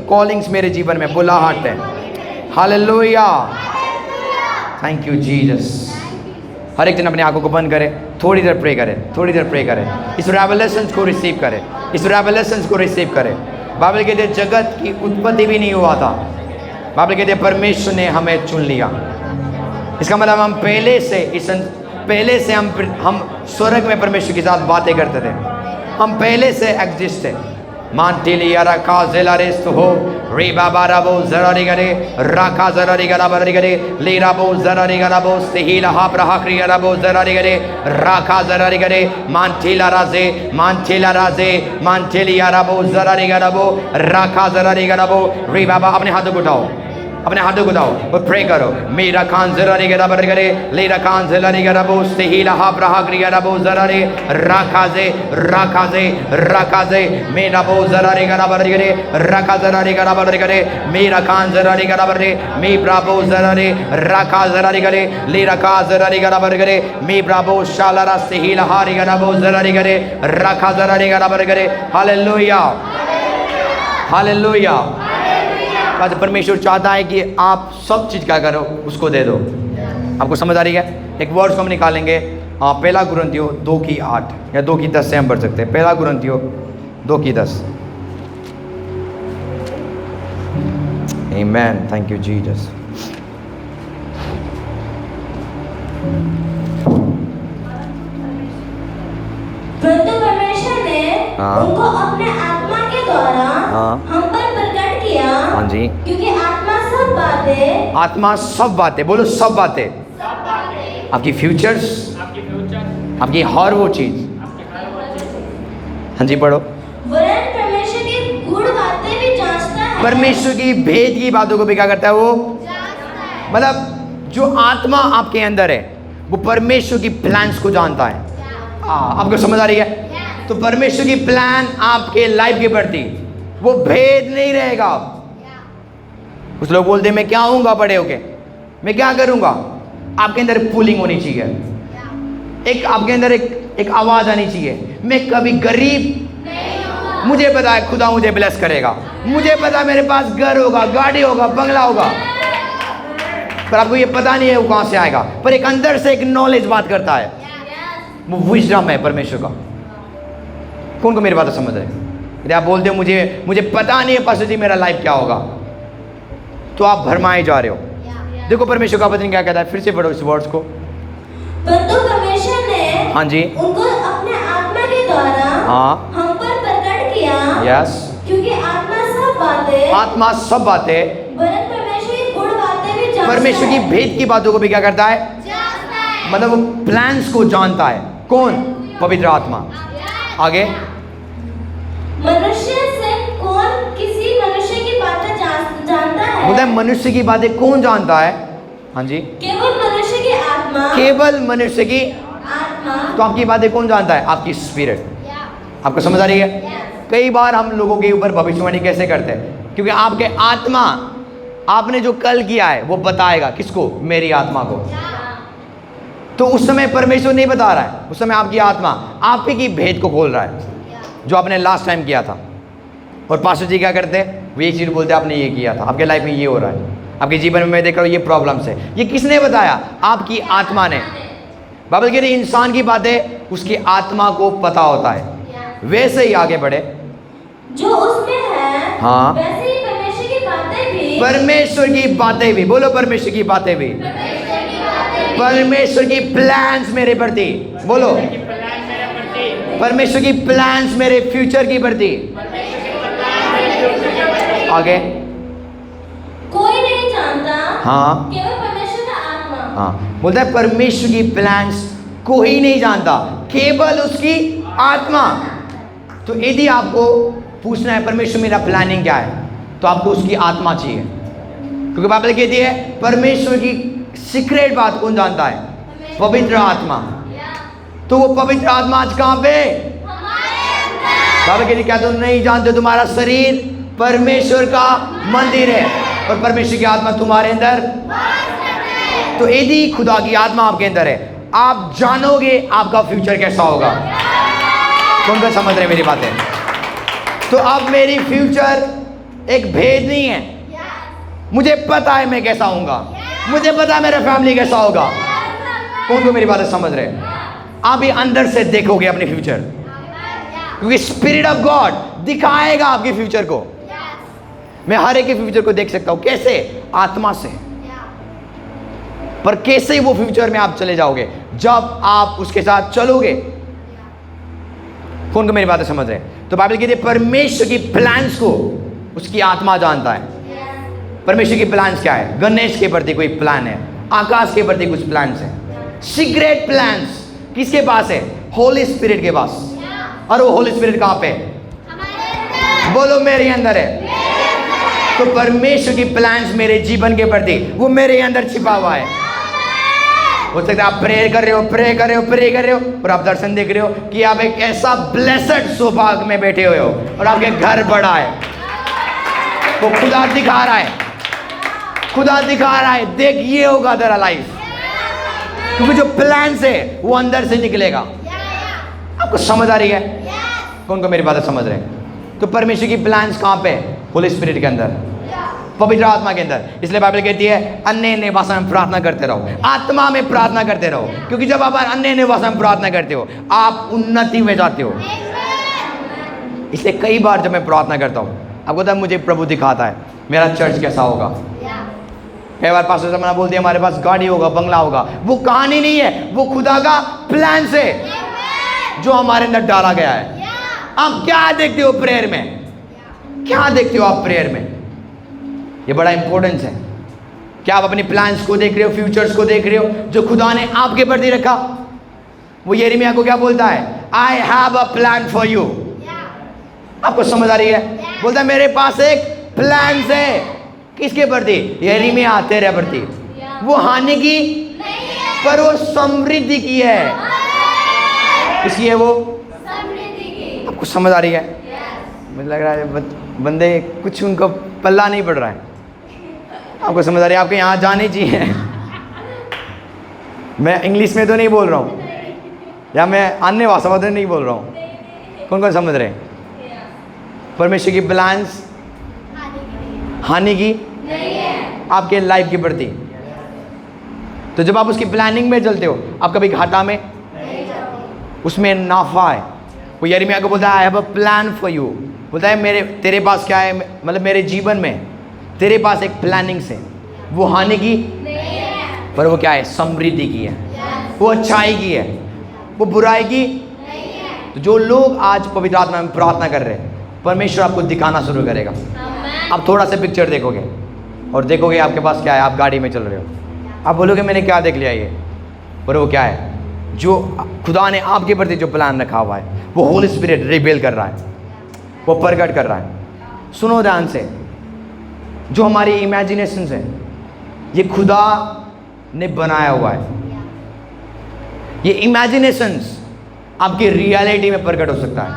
कॉलिंग्स मेरे जीवन में बुलाहट है। हालेलुया। Thank you Jesus. हर एक जन अपनी आंखों को बंद करे, थोड़ी देर प्रे करे, थोड़ी देर प्रे करे, इस रेवलेशंस को रिसीव करे, इस रेवलेशंस को रिसीव करे। बाइबल कहते हैं जगत की उत्पत्ति भी नहीं हुआ था, बाइबल कहते हैं परमेश्वर ने हमें चुन लिया। इसका मतलब हम पहले से हम स्वर्ग में परमेश्वर के साथ बातें करते थे, हम पहले से एग्जिस्ट थे। मांटिली यारा का ज़ेलारेस तो हो रे बाबा राबो ज़रारी करे राका ज़रारी गरा बरारी करे ले राबो ज़रारी गरा बो सेहिला हा प्रहाक्रिया राबो ज़रारी करे राका ज़रारी करे मांटिला राजे मांटिली यारा बो ज़रारी गरा बो राका ज़रारी गरा बो रे बाबा। अपने हाथों को उठाओ, अपने हाथों को उठाओ और प्रे करो। मेरा खान जरा रे गरा बर करे ले रा खान जरा रे गरा बो सहीला हा ब्रहा क्रिया बो जरा रे राखाजे मेरा बो जरा रे गरा बर करे राखा जरा रे गरा बर करे मेरा खान जरा रे गरा बर रे मे ब्राबो जरा रे राखा जरा रे करे ले रखा जरा रे गरा बर करे मे ब्राबो शालारा सहीला हा रे गरा बो जरा रे करे राखा जरा रे गरा बर करे। Hallelujah hallelujah. आज परमेश्वर चाहता है कि आप सब चीज़ क्या करो, उसको दे दो। आपको समझ आ रही है? एक वर्ड्स को हम निकालेंगे, पहला कुरिन्थियों 2:8 या 2:10 से हम पढ़ सकते हैं। पहला कुरिन्थियों 2:10। आमीन, थैंक यू जीसस। परंतु परमेश्वर ने उनको अपने आत्मा के द्वारा हम पर प्रकट किया। हाँ जी। क्योंकि आत्मा सब बातें बोलो, सब बातें, आपकी फ्यूचर्स, आपकी हर वो चीज। हाँ जी पढ़ो। वरन परमेश्वर की गूढ़ बातें भी जांचता है। परमेश्वर की भेद की बातों को भी क्या करता है वो? मतलब जो आत्मा आपके अंदर है वो परमेश्वर की प्लान्स को जानता है। आपको समझ आ रही है? तो परमेश्वर की प्लान आपके लाइफ के प्रति वो भेद नहीं रहेगा। कुछ लोग बोलते हैं मैं क्या होऊंगा बड़े होके, मैं क्या करूंगा। आपके अंदर पुलिंग होनी चाहिए, एक आपके अंदर एक आवाज आनी चाहिए, मैं कभी गरीब, मुझे पता है खुदा मुझे ब्लेस करेगा, मुझे पता है मेरे पास घर होगा, गाड़ी होगा, बंगला होगा, पर आपको ये पता नहीं है वो कहां से आएगा। पर एक अंदर से एक नॉलेज बात करता है, वो विजडम है परमेश्वर का। कौन को मेरी बात समझ रहे? यदि आप बोलते हो मुझे पता नहीं है पास्टर जी मेरा लाइफ क्या होगा, तो आप भरमाए जा रहे हो। देखो परमेश्वर का वचन क्या कहता है, फिर से पढ़ो इस वर्ड्स को। परंतु परमेश्वर ने हाँ जी उनको अपने आत्मा के द्वारा हम पर प्रकट किया। यस। क्योंकि आत्मा सब बातें वरन परमेश्वर की गूढ़ बातें भी जानता है। परमेश्वर की भेद की बातों को भी क्या करता है? मतलब वो प्लान्स को जानता है। कौन? पवित्र आत्मा। आगे, मनुष्य से कौन किसी मनुष्य की बातें जानता है? बोलता है मनुष्य की बातें कौन जानता है? हाँ जी, केवल मनुष्य की आत्मा। केवल मनुष्य की आत्मा। तो आपकी बातें कौन जानता है? आपकी स्पिरिट। आपको समझ आ रही है? कई बार हम लोगों के ऊपर भविष्यवाणी कैसे करते हैं? क्योंकि आपके आत्मा, आपने जो कल किया है वो बताएगा किसको? मेरी आत्मा को। तो उस समय परमेश्वर नहीं बता रहा है, उस समय आपकी आत्मा आप ही की भेद को खोल रहा है, जो आपने लास्ट टाइम किया था। और पास्टर जी क्या करते हैं? वो एक चीज़ बोलते हैं आपने ये किया था, आपके लाइफ में ये हो रहा है, आपके जीवन में मैं देख रहा हूँ ये प्रॉब्लम्स है। ये किसने बताया? आपकी आत्मा ने। बाइबल कह रही इंसान की बातें उसकी आत्मा को पता होता है। वैसे ही आगे बढ़े, जो उसमें है हाँ, वैसे ही परमेश्वर की बातें भी। परमेश्वर की बातें भी, बोलो परमेश्वर की बातें भी। परमेश्वर की प्लान्स मेरे प्रति, बोलो परमेश्वर की प्लान्स मेरे फ्यूचर की प्रति। आगे, कोई नहीं जानता, हाँ, केवल परमेश्वर का आत्मा। हाँ, बोलता है परमेश्वर की प्लान्स कोई नहीं जानता, केवल उसकी आत्मा। तो यदि आपको पूछना है परमेश्वर मेरा प्लानिंग क्या है, तो आपको उसकी आत्मा चाहिए। क्योंकि बाइबल कहती है परमेश्वर की सीक्रेट बात कौन जानता है? पवित्र आत्मा। तो वो पवित्र आत्मा आज कहाँ पे? बाइबल कहती है क्या तुम नहीं जानते तुम्हारा शरीर परमेश्वर का मंदिर है और परमेश्वर की आत्मा तुम्हारे अंदर। तो यदि खुदा की आत्मा आपके अंदर है, आप जानोगे आपका फ्यूचर कैसा होगा। कौन कौन समझ रहे मेरी बातें? तो अब मेरी फ्यूचर एक भेद नहीं है, मुझे पता है मैं कैसा होऊंगा, मुझे पता है मेरा फैमिली कैसा होगा। कौन को मेरी बातें समझ रहे? आप ही अंदर से देखोगे अपने फ्यूचर, क्योंकि स्पिरिट ऑफ गॉड दिखाएगा आपके फ्यूचर को। मैं हर एक के फ्यूचर को देख सकता हूं। कैसे? आत्मा से। पर कैसे वो फ्यूचर में आप चले जाओगे? जब आप उसके साथ चलोगे। कौन को मेरी बातें समझ रहे? तो बाइबल कहती है परमेश्वर की प्लान्स को उसकी आत्मा जानता है। परमेश्वर की प्लान्स क्या है? गणेश के प्रति कोई प्लान है, आकाश के प्रति कुछ प्लान्स है, सीक्रेट प्लान्स किसके पास है? होली स्पिरिट के पास। और वो होली स्पिरिट कहां पे? बोलो मेरे अंदर है। तो परमेश्वर की प्लान्स मेरे जीवन के प्रति वो मेरे अंदर छिपा हुआ है। हो सकता है आप प्रेयर कर रहे हो, प्रे कर रहे हो, प्रे कर रहे हो, और आप दर्शन देख रहे हो कि आप एक ऐसा ब्लेसड सौभाग्य में बैठे हुए हो और आपके घर बड़ा है। वो खुदा दिखा रहा है, खुदा दिखा रहा है, देख ये होगा तेरा लाइफ, क्योंकि जो प्लान है वो अंदर से निकलेगा। आपको समझ आ रही है? कौन को मेरी बात समझ रहे हैं? तो परमेश्वर की प्लान्स कहाँ पे? होली स्पिरिट के अंदर, पवित्र आत्मा के अंदर। इसलिए बाइबल कहती है अन्य अन्य भाषा में प्रार्थना करते रहो, आत्मा में प्रार्थना करते रहो, क्योंकि जब आप अन्य अन्य भाषा में प्रार्थना करते हो आप उन्नति में जाते हो। इसलिए कई बार जब मैं प्रार्थना करता हूँ, आपको पता है मुझे प्रभु दिखाता है मेरा चर्च कैसा होगा। कई बार पास्टर साहब बोलते हैं हमारे पास गाड़ी होगा, बंगला होगा। वो कहानी नहीं है, वो खुदा का प्लान से जो हमारे अंदर डाला गया है। आप क्या देखते हो प्रेयर में? क्या देखते हो आप प्रेयर में? ये बड़ा इंपॉर्टेंस है। क्या आप अपने प्लान्स को देख रहे हो, फ्यूचर्स को देख रहे हो जो खुदा ने आपके प्रति रखा? वो यिर्मयाह को क्या बोलता है? I have a plan for you. आपको समझ आ रही है? बोलता है मेरे पास एक प्लान है। किसके प्रति? यिर्मयाह तेरे प्रति। वो हानि की पर वो समृद्धि की है। किसकी है वो? आपको समझ आ रही है? मुझे लग रहा है बंदे कुछ उनको पल्ला नहीं पड़ रहा है। आपको समझ आ रही है? आपके यहाँ जाने चाहिए। मैं इंग्लिश में तो नहीं बोल रहा हूँ या मैं अन्य भाषा में तो नहीं बोल रहा हूँ। कौन कौन समझ रहे हैं? परमेश्वर की प्लान्स हानि की आपके लाइफ के प्रति। तो जब आप उसकी प्लानिंग में चलते हो आप कभी घाटा में, उसमें नाफा है। वो यिर्मयाह को बोलता है I have a plan for you. बोलता है तेरे पास क्या है, मतलब मेरे जीवन में तेरे पास एक प्लानिंग से। वो हानि की पर वो क्या है? समृद्धि की है, वो अच्छाई की है, वो बुराई की। तो जो लोग आज पवित्र आत्मा में प्रार्थना कर रहे हैं, परमेश्वर आपको दिखाना शुरू करेगा। आप थोड़ा सा पिक्चर देखोगे और देखोगे आपके पास क्या है। आप गाड़ी में चल रहे हो, आप बोलोगे मैंने क्या देख लिया ये, पर वो क्या है? जो खुदा ने आपके प्रति जो प्लान रखा हुआ है वो होली स्पिरिट रिवील कर रहा है, वो प्रकट कर रहा है। सुनो ध्यान से, जो हमारी इमेजिनेशंस है ये खुदा ने बनाया हुआ है। ये इमेजिनेशंस आपकी रियलिटी में प्रकट हो सकता है।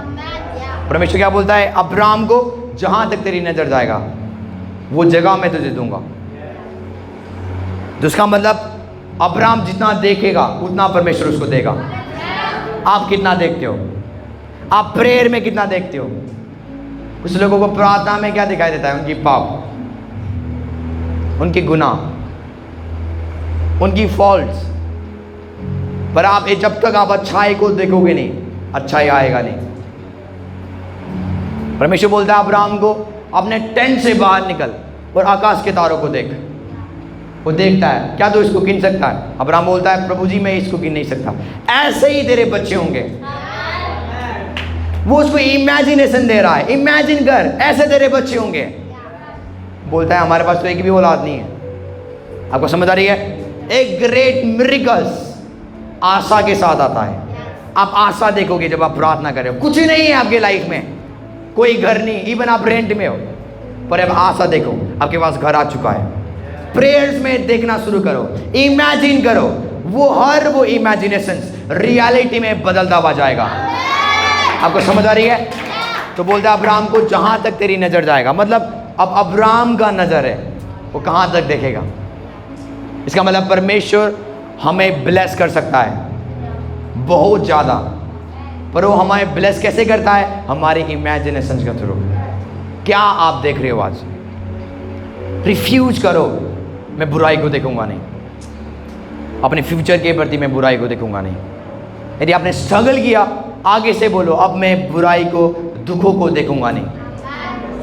परमेश्वर क्या बोलता है? अब्राहम को जहां तक तेरी नजर जाएगा वो जगह मैं तुझे दूंगा। जिसका मतलब अब्राहम जितना देखेगा उतना परमेश्वर उसको देगा। आप कितना देखते हो? आप प्रेयर में कितना देखते हो? कुछ लोगों को प्रार्थना में क्या दिखाई देता है? उनकी पाप, उनकी गुनाह, उनकी फॉल्ट्स। पर आप जब तक आप अच्छाई को देखोगे नहीं, अच्छाई आएगा नहीं। परमेश्वर बोलता है अब्राहम को अपने टेंट से बाहर निकल और आकाश के तारों को देख। वो देखता है, क्या तू इसको गिन सकता है? अब्राहम बोलता है प्रभु जी मैं इसको गिन नहीं सकता। ऐसे ही तेरे बच्चे होंगे। वो उसको इमेजिनेशन दे रहा है, इमेजिन कर ऐसे तेरे बच्चे होंगे। बोलता है हमारे पास तो एक भी औलाद नहीं है। आपको समझ आ रही है? एक ग्रेट मिरेकल्स आशा के साथ आता है। आप आशा देखोगे जब आप प्रार्थना कर रहे हो। कुछ ही नहीं है आपके लाइफ में, कोई घर नहीं, इवन आप रेंट में हो, पर अब आशा देखो आपके पास घर आ चुका है। प्रेयर्स में देखना शुरू करो, इमेजिन करो, वो इमेजिनेशंस रियलिटी में बदलता हुआ जाएगा। आपको समझ आ रही है? तो बोलता है अब्राहम को जहां तक तेरी नजर जाएगा। मतलब अब अब्राहम का नजर है वो कहां तक देखेगा। इसका मतलब परमेश्वर हमें ब्लेस कर सकता है बहुत ज़्यादा, पर वो हमें ब्लेस कैसे करता है? हमारी इमेजिनेशन के थ्रू। क्या आप देख रहे हो आज? रिफ्यूज करो, मैं बुराई को देखूंगा नहीं, अपने फ्यूचर के प्रति मैं बुराई को देखूंगा नहीं। यदि आपने स्ट्रगल किया, आगे से बोलो अब मैं बुराई को, दुखों को देखूंगा नहीं।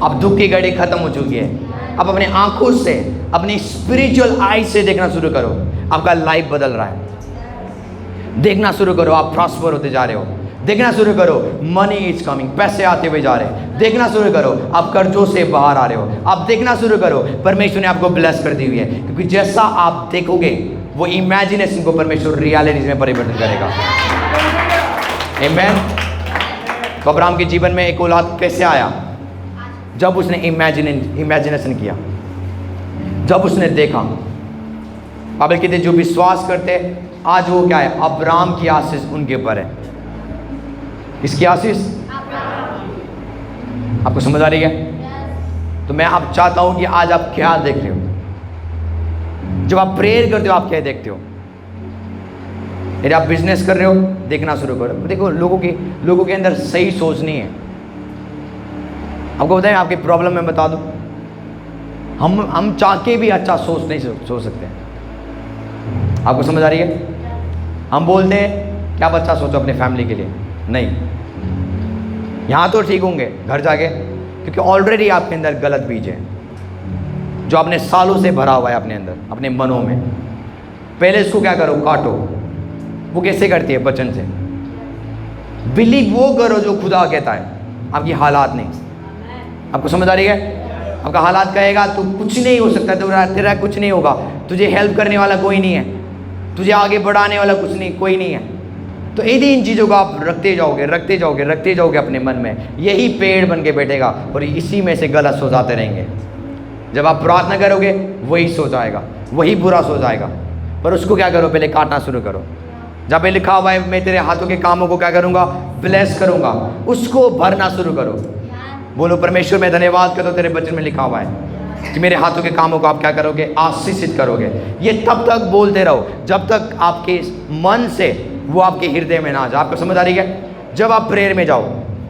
अब दुख की घड़ी खत्म हो चुकी है। अब अपने आंखों से, अपनी स्पिरिचुअल आई से देखना शुरू करो। आपका लाइफ बदल रहा है। देखना शुरू करो, आप प्रॉस्पर होते जा रहे हो। देखना शुरू करो, मनी इज कमिंग, पैसे आते हुए जा रहे हैं। देखना शुरू करो, आप कर्जों से बाहर आ रहे हो। आप देखना शुरू करो, परमेश्वर ने आपको ब्लेस कर दी हुई है। क्योंकि जैसा आप देखोगे वो इमेजिनेशन को परमेश्वर रियलिटी में परिवर्तित करेगा। आमीन। तो अब्राहम के जीवन में एक औलाद कैसे आया? जब उसने इमेजिनेशन किया, जब उसने देखा। बाइबल कहते जो विश्वास करते आज वो क्या है, अब्राहम की आशीष उनके ऊपर है। किसकी आशीष? आपको समझ आ रही है? तो मैं आप चाहता हूं कि आज आप क्या देख रहे हो, जब आप प्रेयर करते हो आप क्या देखते हो? यदि आप बिजनेस कर रहे हो देखना शुरू करो। देखो लोगों के अंदर सही सोच नहीं है। आपको बताएं, आपकी प्रॉब्लम मैं बता दूं, हम चाह के भी अच्छा सोच नहीं सोच सकते। आपको समझ आ रही है? हम बोलते हैं क्या बच्चा सोचो अपने फैमिली के लिए, नहीं। यहाँ तो ठीक होंगे, घर जाके, क्योंकि ऑलरेडी आपके अंदर गलत बीज है जो आपने सालों से भरा हुआ है अपने अंदर, अपने मनों में। पहले इसको क्या करो, काटो। वो कैसे करती है? वचन से। बिलीव वो करो जो खुदा कहता है, आपकी हालात नहीं। आपको समझ आ रही है? आपका हालात कहेगा तो कुछ नहीं हो सकता, तो तेरा कुछ नहीं होगा, तुझे हेल्प करने वाला कोई नहीं है, तुझे आगे बढ़ाने वाला कुछ नहीं, कोई नहीं है। तो यदि इन चीज़ों को आप रखते जाओगे अपने मन में, यही पेड़ बन के बैठेगा और इसी में से गलत सोच आते रहेंगे। जब आप प्रार्थना करोगे वही सोच आएगा, वही बुरा सोच आएगा। पर उसको क्या करो, पहले काटना शुरू करो। जहाँ पे लिखा हुआ है मैं तेरे हाथों के कामों को क्या करूँगा, ब्लेस करूँगा, उसको भरना शुरू करो। बोलो परमेश्वर मैं धन्यवाद करता हूँ, तेरे वचन में लिखा हुआ है कि मेरे हाथों के कामों को आप क्या करोगे, आशीषित करोगे। ये तब तक बोलते रहो जब तक आपके मन से वो आपके हृदय में ना आ जाए। आपको समझ आ रही है? जब आप प्रेयर में जाओ,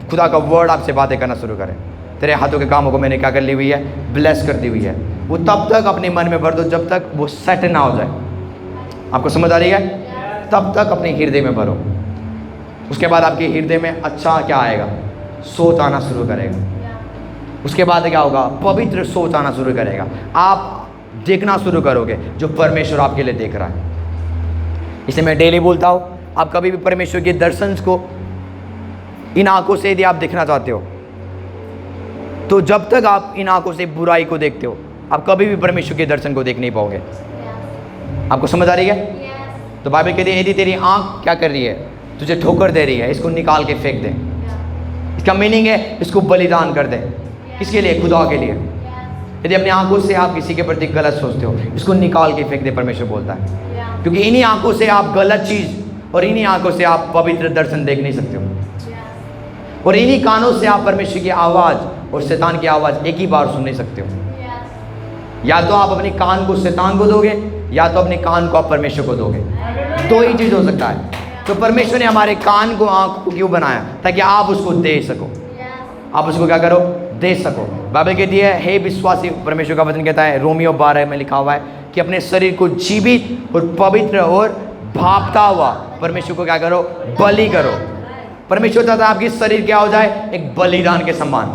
खुदा का वर्ड आपसे बातें करना शुरू करें, तेरे हाथों के कामों को मैंने क्या कर ली हुई है, ब्लेस कर दी हुई है, वो तब तक अपने मन में भर दो जब तक वो सेट ना हो जाए। आपको समझ आ रही है? तब तक अपने हृदय में भरो। उसके बाद आपके हृदय में अच्छा क्या आएगा, सोच आना शुरू करेगा। उसके बाद क्या होगा, पवित्र सोच आना शुरू करेगा। आप देखना शुरू करोगे जो परमेश्वर आपके लिए देख रहा है। इसे मैं डेली बोलता हूँ, आप कभी भी परमेश्वर के दर्शन को इन आंखों से यदि आप देखना चाहते हो, तो जब तक आप इन आंखों से बुराई को देखते हो, आप कभी भी परमेश्वर के दर्शन को देख नहीं पाओगे। आपको समझ आ रही है? तो बाइबल कहती है यदि तेरी आंख क्या कर रही है, तुझे ठोकर दे रही है, इसको निकाल के फेंक दे। इसका मीनिंग है इसको बलिदान कर दे। किसके लिए? खुदा के लिए। यदि अपनी आंखों से आप किसी के प्रति गलत सोचते हो, इसको निकाल के फेंक दे, परमेश्वर बोलता है। क्योंकि इन्हीं आंखों से आप गलत चीज़ और इन्हीं आंखों से आप पवित्र दर्शन देख नहीं सकते हो, और इन्हीं कानों से आप परमेश्वर की आवाज़ और शैतान की आवाज़ एक ही बार सुन नहीं सकते हो। या तो आप अपने कान को शैतान को दोगे, या तो अपने कान को आप परमेश्वर को दोगे। दो ही चीज़ हो सकता है। तो परमेश्वर ने हमारे कान को, आंख को क्यों बनाया? ताकि आप उसको दे सको, आप उसको क्या करो, दे सको। बाइबल कहती है हे विश्वासी, परमेश्वर का वचन कहता है रोमियो 12 में लिखा हुआ है कि अपने शरीर को जीवित और पवित्र और भापता हुआ परमेश्वर को क्या करो, बलि करो। परमेश्वर चाहता है आपकी शरीर क्या हो जाए, एक बलिदान के समान।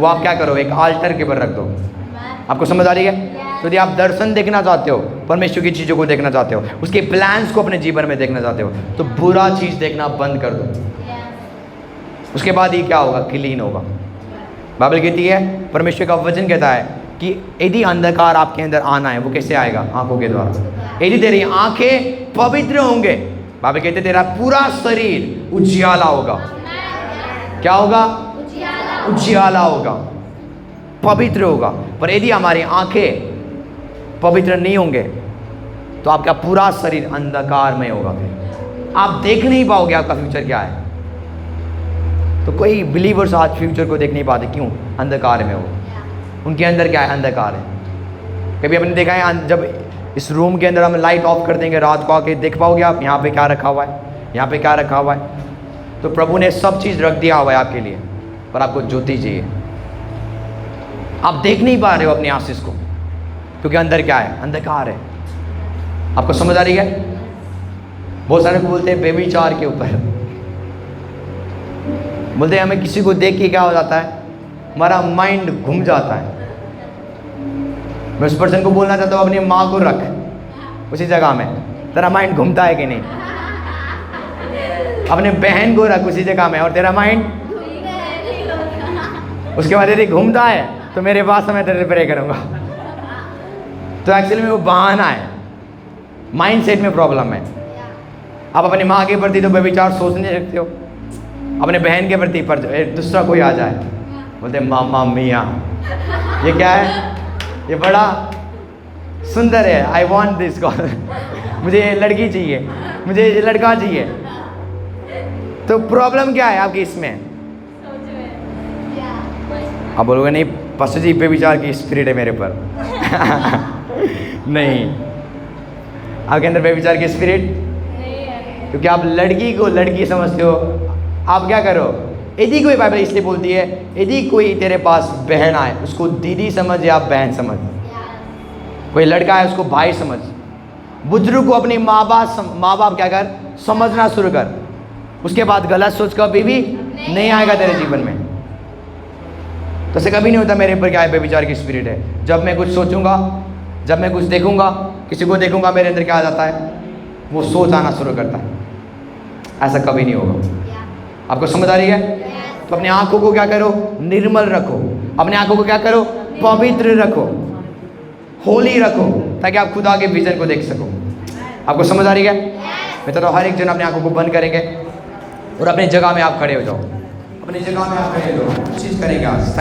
वो आप क्या करो, एक आल्टर के ऊपर रख दो। आपको समझ आ रही है? तो यदि आप दर्शन देखना चाहते हो, परमेश्वर की चीज़ों को देखना चाहते हो, उसके प्लान्स को अपने जीवन में देखना चाहते हो, तो बुरा चीज़ देखना बंद कर दो। उसके बाद ये क्या होगा, क्लीन होगा। बाइबल कहती है, परमेश्वर का वचन कहता है कि यदि अंधकार आपके अंदर आना है, वो कैसे आएगा, आंखों के द्वारा। यदि तेरी आंखें पवित्र होंगे, बाइबल कहते तेरा पूरा शरीर उजियाला होगा। क्या होगा? उजियाला होगा, पवित्र होगा। पर यदि हमारी आंखें पवित्र नहीं होंगे तो आपका पूरा शरीर अंधकार में होगा, फिर आप देख नहीं पाओगे आपका फ्यूचर क्या है। तो कोई बिलीवर्स आज फ्यूचर को देख नहीं पाते, क्यों? अंधकार में हो, उनके अंदर क्या है, अंधकार है। कभी आपने देखा है जब इस रूम के अंदर हम लाइट ऑफ कर देंगे, रात को आके देख पाओगे आप यहाँ पे क्या रखा हुआ है, यहाँ पे क्या रखा हुआ है? तो प्रभु ने सब चीज़ रख दिया हुआ है आपके लिए, पर आपको ज्योति चाहिए। आप देख नहीं पा रहे हो अपनी आशीष को, क्योंकि अंदर क्या है, अंधकार है। आपको समझ आ रही है? बहुत सारे को बोलते हैं बेविचार के ऊपर, बोलते हैं हमें किसी को देख के क्या हो जाता है, हमारा माइंड घूम जाता है। मैं उस पर्सन को बोलना चाहता हूँ अपनी माँ को रख उसी जगह में, तेरा माइंड घूमता है कि नहीं? अपने बहन को रख उसी जगह में और तेरा माइंड, उसके बाद यदि घूमता है तो मेरे पास मैं तेरे प्रे करूँगा। तो एक्चुअली में वो बहाना है, माइंड सेट में प्रॉब्लम है। आप अपनी माँ के प्रति तो बेविचार सोच नहीं सकते हो, अपने बहन के प्रति पर दूसरा कोई आ जाए बोलते मामा मिया, ये क्या है? ये बड़ा सुंदर है, आई वॉन्ट दिस गर्ल, मुझे लड़की चाहिए, मुझे लड़का चाहिए। तो प्रॉब्लम क्या है आपकी इसमें? आप बोलोगे नहीं पास्टर जी पे विचार की स्पिरिट है मेरे पर। नहीं, आपके अंदर पे विचार की स्पिरिट, क्योंकि आप लड़की को लड़की समझते हो। आप क्या करो, यदि कोई, बाइबल इसलिए बोलती है यदि कोई तेरे पास बहन आए उसको दीदी समझ या बहन समझ, कोई लड़का है उसको भाई समझ। बुजुर्ग को अपनी माँ बाप क्या कर, समझना शुरू कर। उसके बाद गलत सोच कभी भी नहीं आएगा तेरे जीवन में। तो ऐसे कभी नहीं होता मेरे ऊपर क्या है बेविचार की स्पिरिट है। जब मैं कुछ सोचूंगा, जब मैं कुछ देखूंगा, किसी को देखूंगा, मेरे अंदर क्या आ जाता है, वो सोच आना शुरू करता है। ऐसा कभी नहीं होगा। आपको समझ आ रही है? तो अपनी आंखों को क्या करो, निर्मल रखो। अपनी आंखों को क्या करो, पवित्र रखो, होली रखो, ताकि आप खुदा के विजन को देख सको। आपको समझ आ रही है? मैं तो हर एक जन अपनी आंखों को बंद करेंगे और अपनी जगह में आप खड़े हो जाओ। अपनी जगह में आप खड़े हो जाओ, कोशिश करेंगे आज।